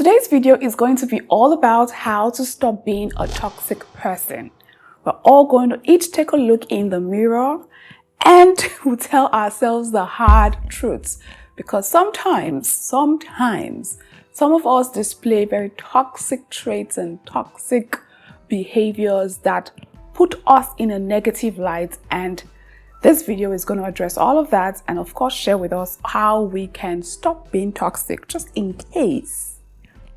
today's video is going to be all about how to stop being a toxic person. We're all going to each take a look in the mirror and we'll tell ourselves the hard truths, because sometimes some of us display very toxic traits and toxic behaviors that put us in a negative light, and this video is going to address all of that and of course share with us how we can stop being toxic just in case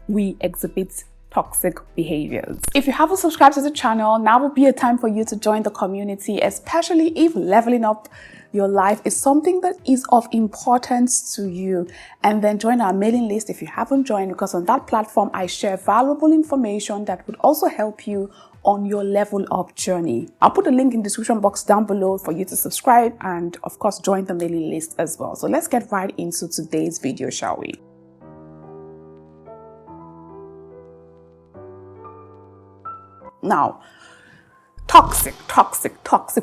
we exhibit toxic behaviors. If you haven't subscribed to the channel, now would be a time for you to join the community, especially if leveling up your life is something that is of importance to you. And then join our mailing list if you haven't joined, because on that platform I share valuable information that would also help you on your level up journey. I'll put a link in the description box down below for you to subscribe and of course join the mailing list as well. So let's get right into today's video, shall we? Now, toxic.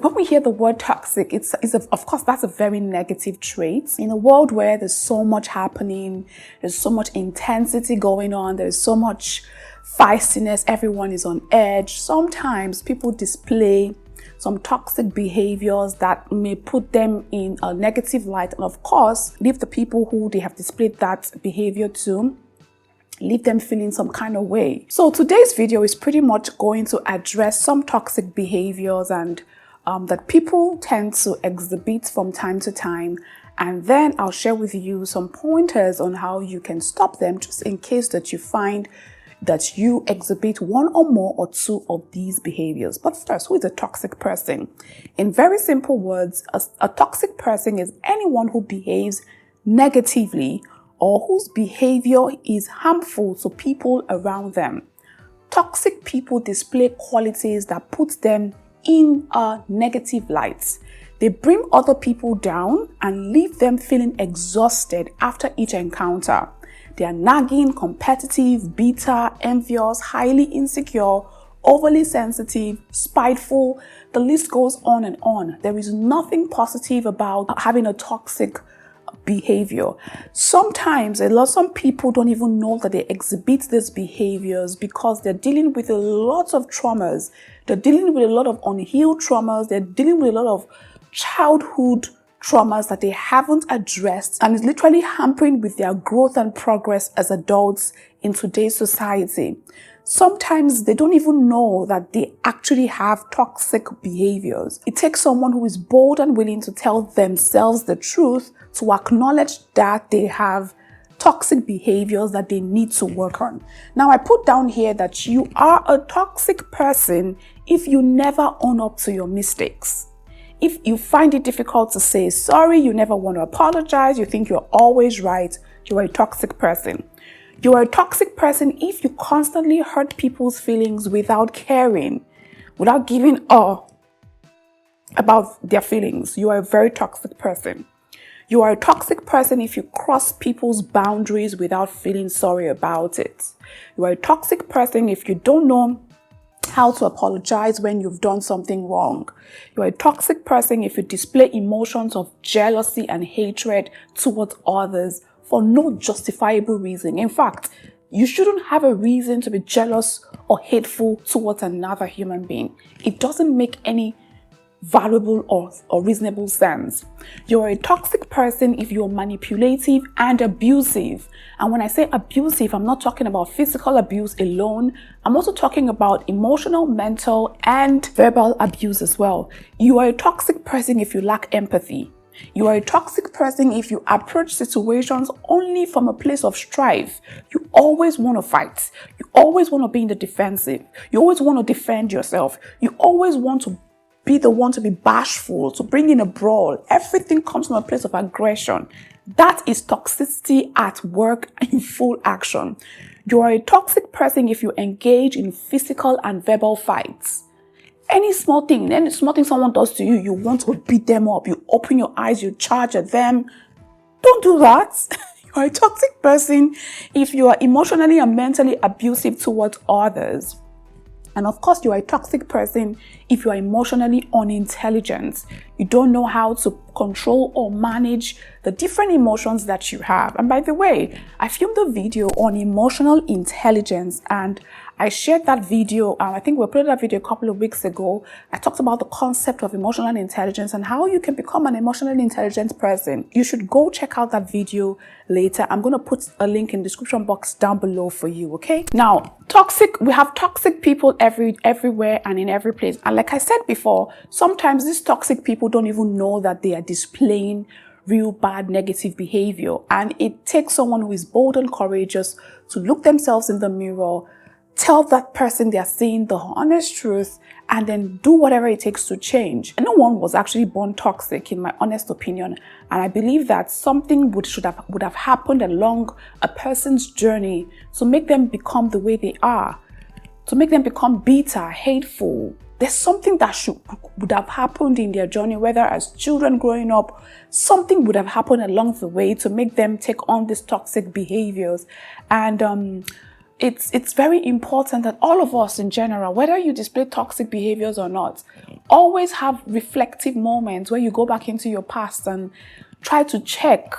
When we hear the word toxic, of course, that's a very negative trait. In a world where there's so much happening, there's so much intensity going on, there's so much feistiness, everyone is on edge. Sometimes people display some toxic behaviors that may put them in a negative light, and of course, leave the people who they have displayed that behavior to, leave them feeling some kind of way. So today's video is pretty much going to address some toxic behaviors and that people tend to exhibit from time to time, and then I'll share with you some pointers on how you can stop them, just in case that you find that you exhibit one or more or two of these behaviors. But first, who is a toxic person? In very simple words, a toxic person is anyone who behaves negatively or whose behavior is harmful to people around them. Toxic people display qualities that put them in a negative light. They bring other people down and leave them feeling exhausted after each encounter. They are nagging, competitive, bitter, envious, highly insecure, overly sensitive, spiteful. The list goes on and on. There is nothing positive about having a toxic behavior. Sometimes some people don't even know that they exhibit these behaviors because they're dealing with a lot of traumas. They're dealing with a lot of unhealed traumas. They're dealing with a lot of childhood traumas that they haven't addressed, and it's literally hampering with their growth and progress as adults in today's society. Sometimes they don't even know that they actually have toxic behaviors. It takes someone who is bold and willing to tell themselves the truth to acknowledge that they have toxic behaviors that they need to work on. Now, I put down here that you are a toxic person if you never own up to your mistakes. If you find it difficult to say sorry, you never want to apologize, you think you're always right, you're a toxic person. You are a toxic person if you constantly hurt people's feelings without caring, without giving about their feelings. You are a very toxic person. You are a toxic person if you cross people's boundaries without feeling sorry about it. You are a toxic person if you don't know how to apologize when you've done something wrong. You're a toxic person if you display emotions of jealousy and hatred towards others for no justifiable reason. In fact, you shouldn't have a reason to be jealous or hateful towards another human being. It doesn't make any valuable or reasonable sense. You're a toxic person if you're manipulative and abusive. And when I say abusive, I'm not talking about physical abuse alone. I'm also talking about emotional, mental, and verbal abuse as well. You are a toxic person if you lack empathy. You are a toxic person if you approach situations only from a place of strife. You always want to fight. You always want to be in the defensive. You always want to defend yourself. You always want to be the one to be bashful, to bring in a brawl. Everything comes from a place of aggression. That is toxicity at work in full action. You are a toxic person if you engage in physical and verbal fights. Any small thing someone does to you, you want to beat them up. You open your eyes, you charge at them. Don't do that. You are a toxic person if you are emotionally and mentally abusive towards others. And of course, you are a toxic person if you are emotionally unintelligent. You don't know how to control or manage the different emotions that you have. And by the way, I filmed a video on emotional intelligence, and I shared that video. I think we uploaded that video a couple of weeks ago. I talked about the concept of emotional intelligence and how you can become an emotionally intelligent person. You should go check out that video later. I'm going to put a link in the description box down below for you, okay? Now, we have toxic people everywhere and in every place. And like I said before, sometimes these toxic people don't even know that they are displaying real bad negative behavior. And it takes someone who is bold and courageous to look themselves in the mirror, tell that person they are saying the honest truth, and then do whatever it takes to change. And no one was actually born toxic, in my honest opinion. And I believe that something would have happened along a person's journey to make them become the way they are, to make them become bitter, hateful. There's something that would have happened in their journey, whether as children growing up, something would have happened along the way to make them take on these toxic behaviors. And it's very important that all of us in general, whether you display toxic behaviors or not, always have reflective moments where you go back into your past and try to check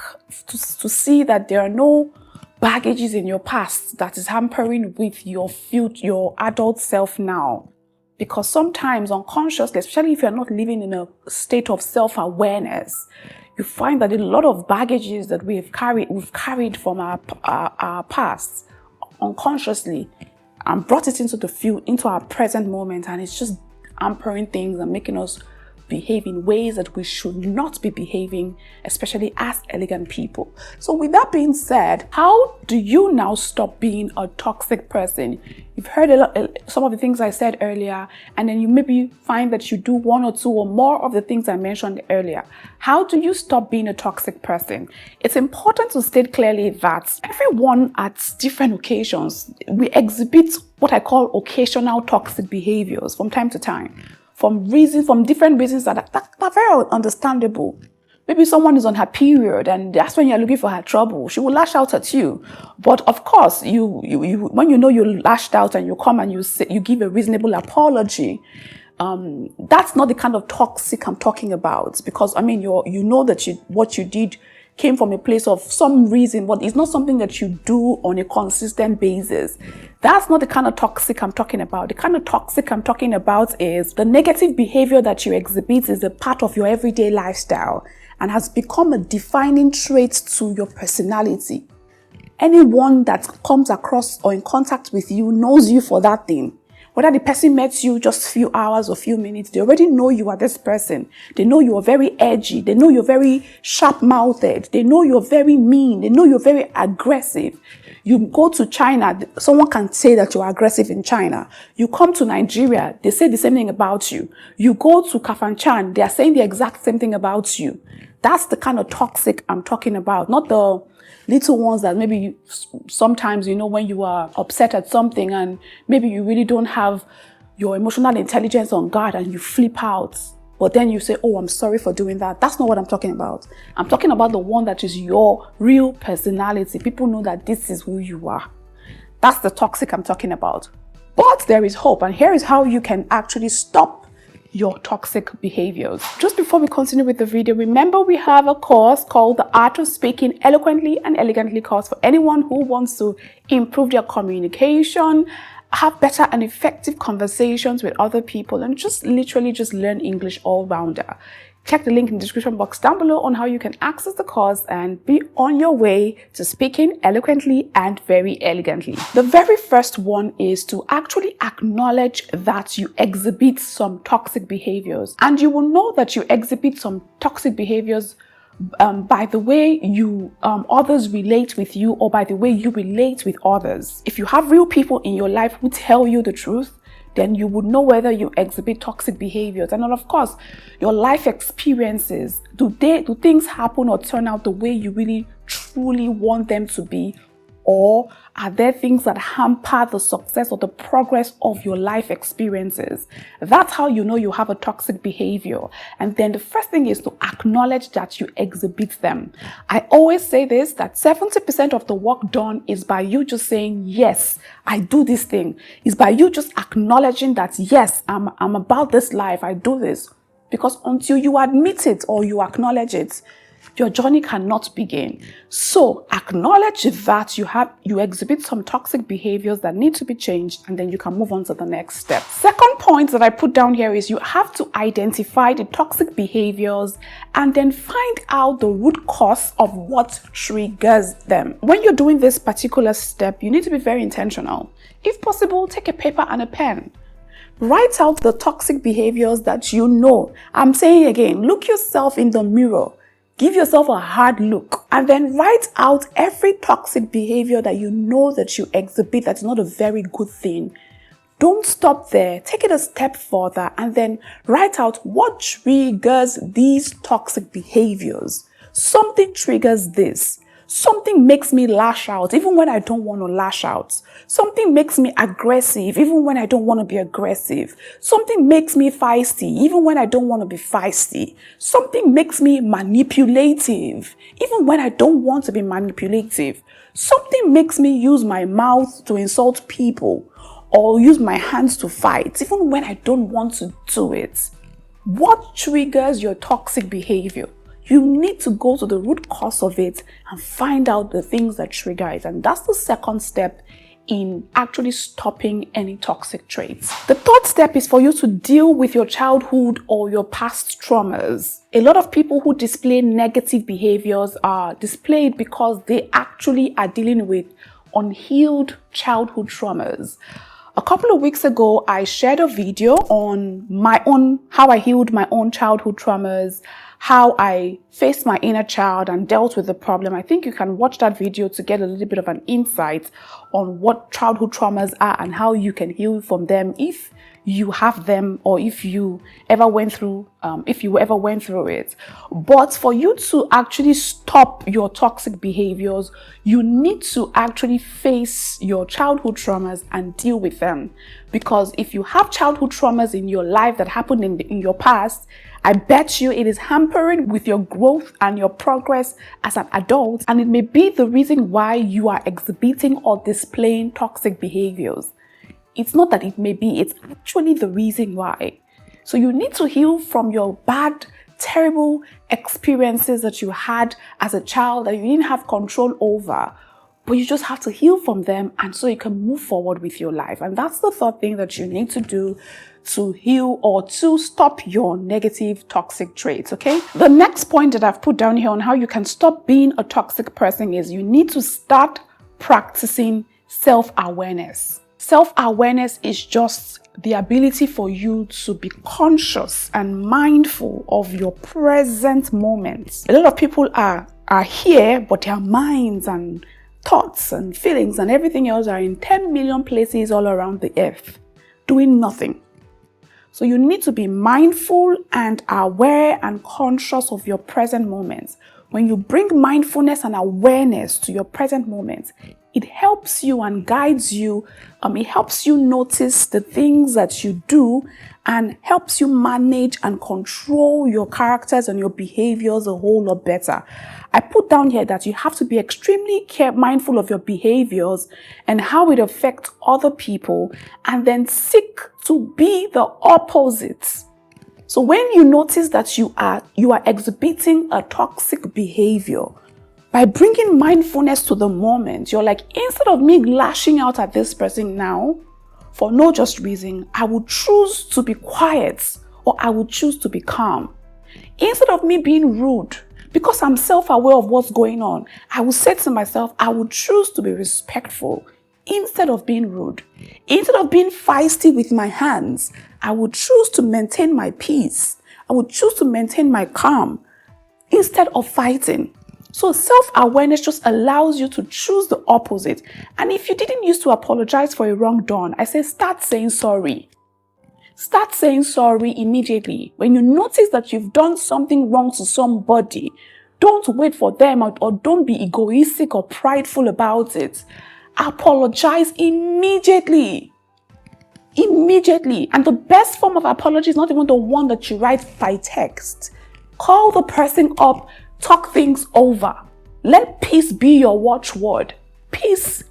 to see that there are no baggages in your past that is hampering with your adult self now. Because sometimes unconsciously, especially if you're not living in a state of self-awareness, you find that a lot of baggages that we've carried from our past unconsciously and brought it into our present moment, and it's just hampering things and making us behave in ways that we should not be behaving, especially as elegant people. So with that being said, how do you now stop being a toxic person? You've heard some of the things I said earlier, and then you maybe find that you do one or two or more of the things I mentioned earlier. How do you stop being a toxic person? It's important to state clearly that everyone at different occasions, we exhibit what I call occasional toxic behaviors from time to time. From different reasons that are very understandable. Maybe someone is on her period and that's when you're looking for her trouble. She will lash out at you. But of course, when you know you lashed out and you come and you give a reasonable apology, that's not the kind of toxic I'm talking about. Because I mean, you know that what you did came from a place of some reason, but it's not something that you do on a consistent basis. That's not the kind of toxic I'm talking about. The kind of toxic I'm talking about is the negative behavior that you exhibit is a part of your everyday lifestyle and has become a defining trait to your personality. Anyone that comes across or in contact with you knows you for that thing. Whether the person met you just a few hours or few minutes, they already know you are this person. They know you are very edgy. They know you're very sharp-mouthed. They know you're very mean. They know you're very aggressive. You go to China, someone can say that you're aggressive in China. You come to Nigeria, they say the same thing about you. You go to Kafanchan, they are saying the exact same thing about you. That's the kind of toxic I'm talking about, not the little ones that maybe sometimes, when you are upset at something and maybe you really don't have your emotional intelligence on guard and you flip out, but then you say, oh, I'm sorry for doing that. That's not what I'm talking about. I'm talking about the one that is your real personality. People know that this is who you are. That's the toxic I'm talking about. But there is hope, and here is how you can actually stop your toxic behaviors. Just before we continue with the video, remember we have a course called the Art of Speaking Eloquently and Elegantly course for anyone who wants to improve their communication, have better and effective conversations with other people, and literally learn English all-rounder. Check the link in the description box down below on how you can access the course and be on your way to speaking eloquently and very elegantly. The very first one is to actually acknowledge that you exhibit some toxic behaviors. And you will know that you exhibit some toxic behaviors by the way others relate with you, or by the way you relate with others. If you have real people in your life who tell you the truth, then you would know whether you exhibit toxic behaviors. And then, of course, your life experiences. Do things happen or turn out the way you really truly want them to be? Or are there things that hamper the success or the progress of your life experiences? That's how you know you have a toxic behavior. And then the first thing is to acknowledge that you exhibit them. I always say this, that 70% of the work done is by you just saying, yes, I do this thing. It's by you just acknowledging that, yes, I'm about this life. I do this. Because until you admit it or you acknowledge it, your journey cannot begin. So acknowledge that you exhibit some toxic behaviors that need to be changed, and then you can move on to the next step. Second point that I put down here is you have to identify the toxic behaviors and then find out the root cause of what triggers them. When you're doing this particular step, you need to be very intentional. If possible, take a paper and a pen. Write out the toxic behaviors that you know. I'm saying again, look yourself in the mirror. Give yourself a hard look and then write out every toxic behavior that you know that you exhibit that's not a very good thing. Don't stop there. Take it a step further and then write out what triggers these toxic behaviors. Something triggers this. Something makes me lash out even when I don't want to lash out. Something makes me aggressive even when I don't want to be aggressive. Something makes me feisty even when I don't want to be feisty. Something makes me manipulative even when I don't want to be manipulative. Something makes me use my mouth to insult people or use my hands to fight even when I don't want to do it. What triggers your toxic behavior? You need to go to the root cause of it and find out the things that trigger it. And that's the second step in actually stopping any toxic traits. The third step is for you to deal with your childhood or your past traumas. A lot of people who display negative behaviors are displayed because they actually are dealing with unhealed childhood traumas. A couple of weeks ago, I shared a video on how I healed my own childhood traumas, how I faced my inner child and dealt with the problem. I think you can watch that video to get a little bit of an insight on what childhood traumas are and how you can heal from them if you have them or if you ever went through it. But for you to actually stop your toxic behaviors, you need to actually face your childhood traumas and deal with them. Because if you have childhood traumas in your life that happened in your past, I bet you it is hampering with your growth and your progress as an adult, and it may be the reason why you are exhibiting or displaying toxic behaviors. It's not that it may be, it's actually the reason why. So you need to heal from your bad, terrible experiences that you had as a child that you didn't have control over. But you just have to heal from them, and so you can move forward with your life. And that's the third thing that you need to do to heal or to stop your negative toxic traits, okay? The next point that I've put down here on how you can stop being a toxic person is you need to start practicing self-awareness. Self-awareness is just the ability for you to be conscious and mindful of your present moments. A lot of people are here, but their minds and thoughts and feelings and everything else are in 10 million places all around the earth, doing nothing. So you need to be mindful and aware and conscious of your present moments. When you bring mindfulness and awareness to your present moments, it helps you and guides you. It helps you notice the things that you do and helps you manage and control your characters and your behaviors a whole lot better. I put down here that you have to be extremely mindful of your behaviors and how it affects other people, and then seek to be the opposite. So when you notice that you are exhibiting a toxic behavior, by bringing mindfulness to the moment, you're like, instead of me lashing out at this person now for no just reason, I would choose to be quiet, or I would choose to be calm. Instead of me being rude, because I'm self-aware of what's going on, I will say to myself, I would choose to be respectful instead of being rude. Instead of being feisty with my hands, I would choose to maintain my peace. I would choose to maintain my calm instead of fighting. So self-awareness just allows you to choose the opposite. And if you didn't used to apologize for a wrong done, I say start saying sorry. Start saying sorry immediately. When you notice that you've done something wrong to somebody, don't wait for them or don't be egoistic or prideful about it. Apologize immediately. Immediately. And the best form of apology is not even the one that you write by text. Call the person up, talk things over. Let peace be your watchword. Peace.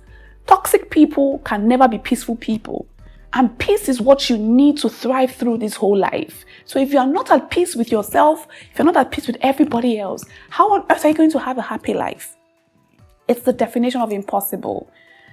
Toxic people can never be peaceful people. And peace is what you need to thrive through this whole life. So if you're not at peace with yourself, if you're not at peace with everybody else, how on earth are you going to have a happy life? It's the definition of impossible.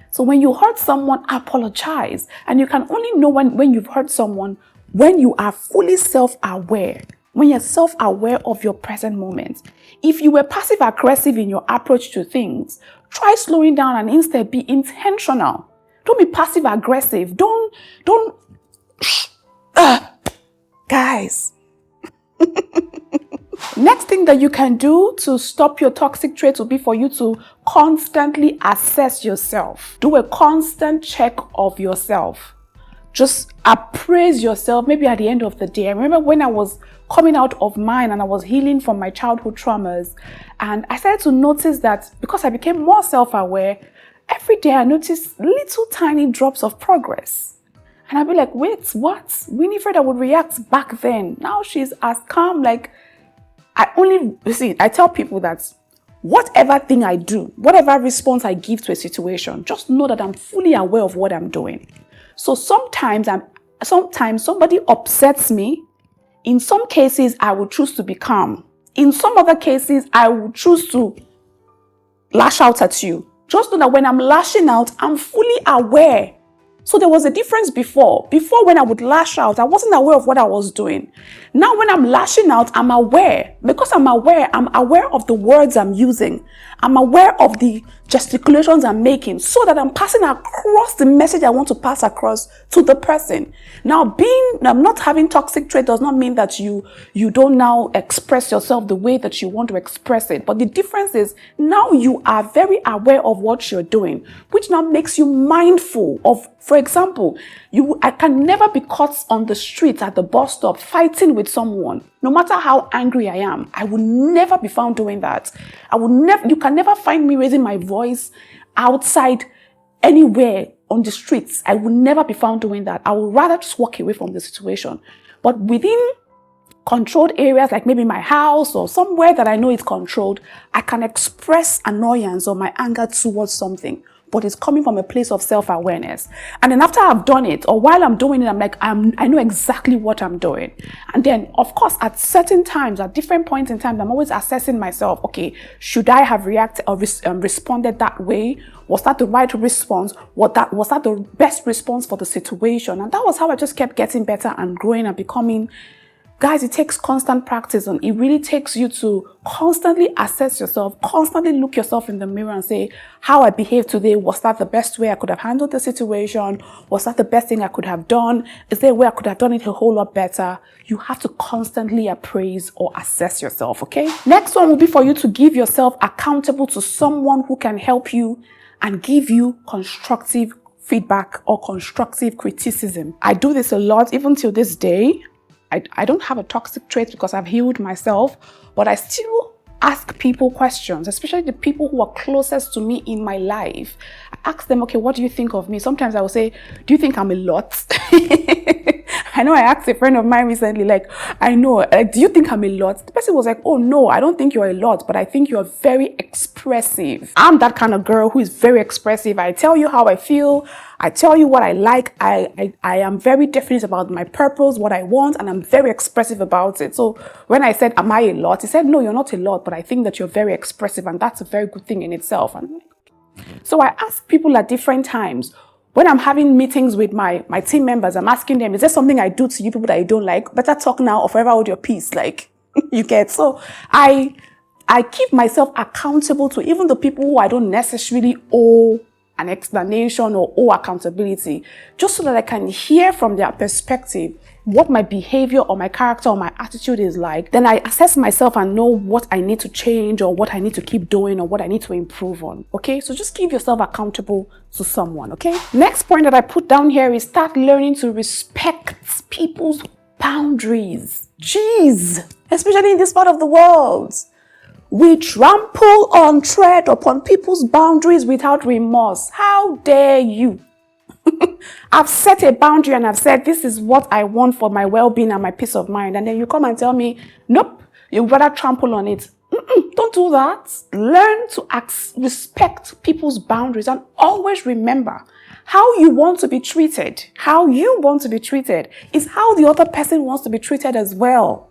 So when you hurt someone, apologize. And you can only know when you've hurt someone when you are fully self-aware. When you're self-aware of your present moment. If you were passive-aggressive in your approach to things, try slowing down and instead be intentional. Don't be passive-aggressive. Guys. Next thing that you can do to stop your toxic traits will be for you to constantly assess yourself. Do a constant check of yourself. Just appraise yourself maybe at the end of the day. I remember when I was coming out of mine and I was healing from my childhood traumas, and I started to notice that because I became more self-aware, every day I noticed little tiny drops of progress. And I'd be like, wait, what? Winifred would react back then. Now she's as calm. Like, I tell people that whatever thing I do, whatever response I give to a situation, just know that I'm fully aware of what I'm doing. So sometimes somebody upsets me. In some cases, I will choose to be calm. In some other cases, I will choose to lash out at you. Just know that when I'm lashing out, I'm fully aware. So there was a difference before. Before, when I would lash out, I wasn't aware of what I was doing. Now when I'm lashing out, I'm aware. Because I'm aware of the words I'm using. I'm aware of the gesticulations I'm making so that I'm passing across the message I want to pass across to the person. Now, not having toxic trait does not mean that you don't now express yourself the way that you want to express it. But the difference is now you are very aware of what you're doing, which now makes you mindful of, for example, I can never be caught on the street at the bus stop fighting with someone. No matter how angry I am, I will never be found doing that. You can never find me raising my voice outside anywhere on the streets. I will never be found doing that. I would rather just walk away from the situation. But within controlled areas, like maybe my house or somewhere that I know is controlled, I can express annoyance or my anger towards something. But it's coming from a place of self-awareness. And then after I've done it, or while I'm doing it, I'm like, I know exactly what I'm doing. And then, of course, at certain times, at different points in time, I'm always assessing myself. Okay, should I have reacted or responded that way? Was that the right response? Was that the best response for the situation? And that was how I just kept getting better and growing and becoming. Guys, it takes constant practice, and it really takes you to constantly assess yourself, constantly look yourself in the mirror and say, how I behaved today, was that the best way I could have handled the situation? Was that the best thing I could have done? Is there a way I could have done it a whole lot better? You have to constantly appraise or assess yourself, okay? Next one will be for you to give yourself accountable to someone who can help you and give you constructive feedback or constructive criticism. I do this a lot, even till this day. I don't have a toxic trait because I've healed myself, but I still ask people questions, especially the people who are closest to me in my life. I ask them, okay, what do you think of me? Sometimes I will say, do you think I'm a lot? I know I asked a friend of mine recently, do you think I'm a lot? The person was like, oh no, I don't think you're a lot, but I think you're very expressive. I'm that kind of girl who is very expressive. I tell you how I feel. I tell you what I like. I am very definite about my purpose, what I want, and I'm very expressive about it. So when I said, am I a lot? He said, no, you're not a lot, but I think that you're very expressive, and that's a very good thing in itself. And so I ask people at different times. When I'm having meetings with my team members, I'm asking them, is there something I do to you people that you don't like? Better talk now or forever hold your peace. Like, you get. So I keep myself accountable to even the people who I don't necessarily owe an explanation or owe accountability, just so that I can hear from their perspective what my behavior or my character or my attitude is like. Then I assess myself and know what I need to change or what I need to keep doing or what I need to improve on. Okay, so just keep yourself accountable to someone. Okay, next point that I put down here is start learning to respect people's boundaries. Jeez, especially in this part of the world. We trample on tread upon people's boundaries without remorse. How dare you? I've set a boundary and I've said, this is what I want for my well-being and my peace of mind. And then you come and tell me, nope, you'd rather trample on it. Don't do that. Learn to respect people's boundaries and always remember How you want to be treated, how you want to be treated is how the other person wants to be treated as well.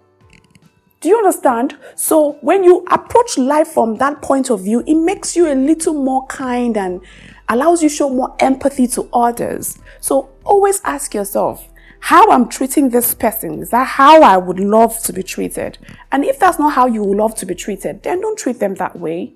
Do you understand? So when you approach life from that point of view, it makes you a little more kind and allows you to show more empathy to others. So always ask yourself, how I'm treating this person, is that how I would love to be treated? And if that's not how you would love to be treated, then don't treat them that way.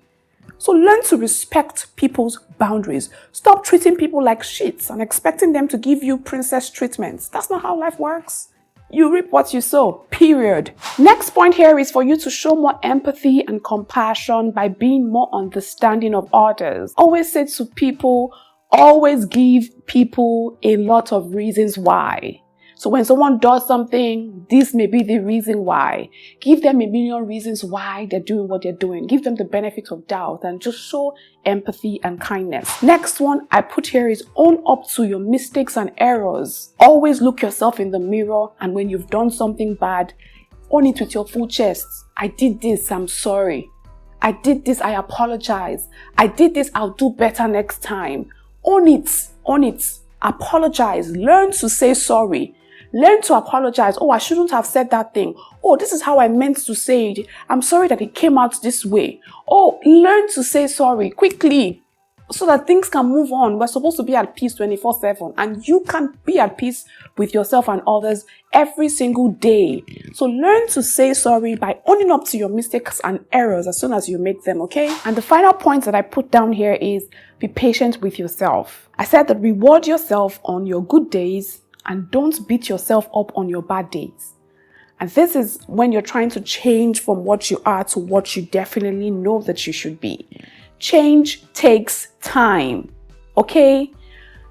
So learn to respect people's boundaries. Stop treating people like shits and expecting them to give you princess treatments. That's not how life works. You reap what you sow, period. Next point here is for you to show more empathy and compassion by being more understanding of others. Always say to people, always give people a lot of reasons why. So when someone does something, this may be the reason why. Give them a million reasons why they're doing what they're doing. Give them the benefit of doubt and just show empathy and kindness. Next one I put here is own up to your mistakes and errors. Always look yourself in the mirror, and when you've done something bad, own it with your full chest. I did this, I'm sorry. I did this, I apologize. I did this, I'll do better next time. Own it, own it. Apologize. Learn to say sorry. Learn to apologize. Oh, I shouldn't have said that thing. Oh, this is how I meant to say it. I'm sorry that it came out this way. Oh, learn to say sorry quickly so that things can move on. We're supposed to be at peace 24/7, and you can be at peace with yourself and others every single day. So learn to say sorry by owning up to your mistakes and errors as soon as you make them, okay? And the final point that I put down here is be patient with yourself. I said that reward yourself on your good days and don't beat yourself up on your bad days. And this is when you're trying to change from what you are to what you definitely know that you should be. Change takes time, okay?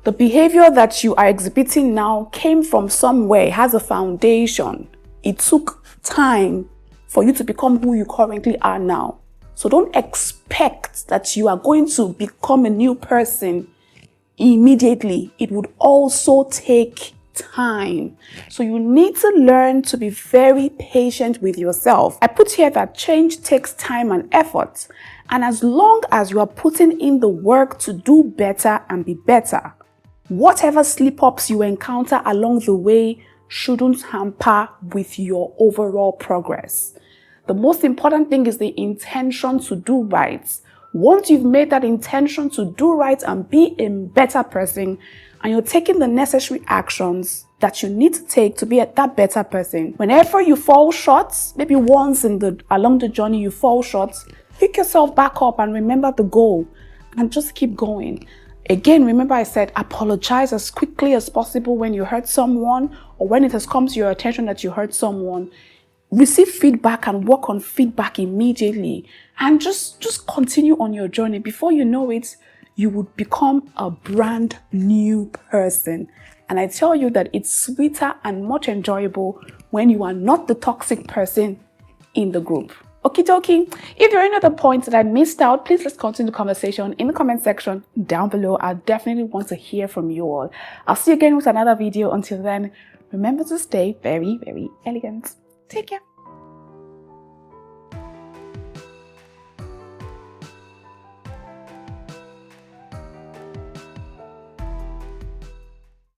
The behavior that you are exhibiting now came from somewhere, has a foundation. It took time for you to become who you currently are now. So don't expect that you are going to become a new person immediately. It would also take time. So you need to learn to be very patient with yourself. I put here that change takes time and effort. And as long as you are putting in the work to do better and be better, whatever slip-ups you encounter along the way shouldn't hamper with your overall progress. The most important thing is the intention to do right. Once you've made that intention to do right and be a better person, and you're taking the necessary actions that you need to take to be that better person, whenever you fall short, maybe once along the journey you fall short, pick yourself back up and remember the goal and just keep going. Again, remember I said apologize as quickly as possible when you hurt someone or when it has come to your attention that you hurt someone. Receive feedback and work on feedback immediately and just continue on your journey. Before you know it, you would become a brand new person. And I tell you that it's sweeter and much enjoyable when you are not the toxic person in the group. Okie dokie. If there are any other points that I missed out, please let's continue the conversation in the comment section down below. I definitely want to hear from you all. I'll see you again with another video. Until then, remember to stay very, very elegant. Take care.